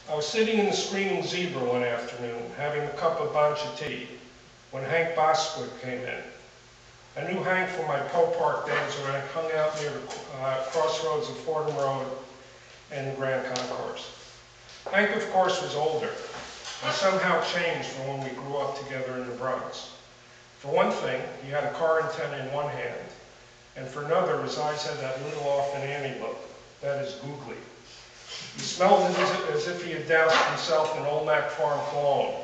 I was sitting in the Screaming Zebra one afternoon, having a cup of bancha tea, when Hank Boswick came in. I knew Hank from my Park days when I hung out near the crossroads of Fordham Road and the Grand Concourse. Hank, of course, was older, and somehow changed from when we grew up together in the Bronx. For one thing, he had a car antenna in one hand, and for another, his eyes had that little Orphan Annie look, that is, googly. He smelled as if he had doused himself in Old Mac Farm cologne,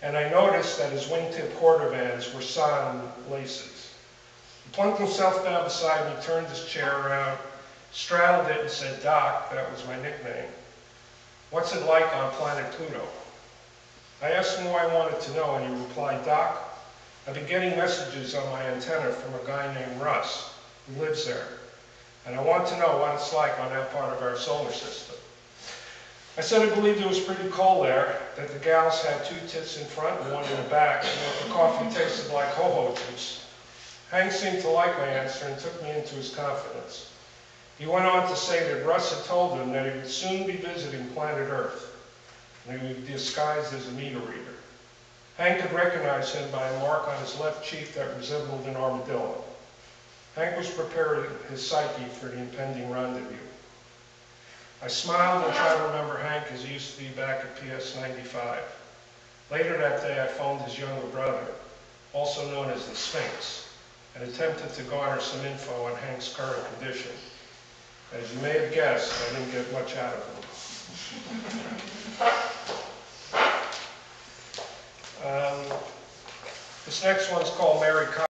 and I noticed that his wingtip Cordovans were sodden laces. He plunked himself down beside me, turned his chair around, straddled it, and said, "Doc," that was my nickname, "what's it like on planet Pluto?" I asked him why I wanted to know, and he replied, "Doc, I've been getting messages on my antenna from a guy named Russ, who lives there, and I want to know what it's like on that part of our solar system." I said I believed it was pretty cold there, that the gals had two tits in front and one in the back, and that the coffee tasted like ho-ho juice. Hank seemed to like my answer and took me into his confidence. He went on to say that Russ had told him that he would soon be visiting planet Earth, and he would be disguised as a meter reader. Hank could recognize him by a mark on his left cheek that resembled an armadillo. Hank was preparing his psyche for the impending rendezvous. I smiled and tried to remember Hank as he used to be back at PS 95. Later that day, I phoned his younger brother, also known as the Sphinx, and attempted to garner some info on Hank's current condition. As you may have guessed, I didn't get much out of him. This next one's called Mary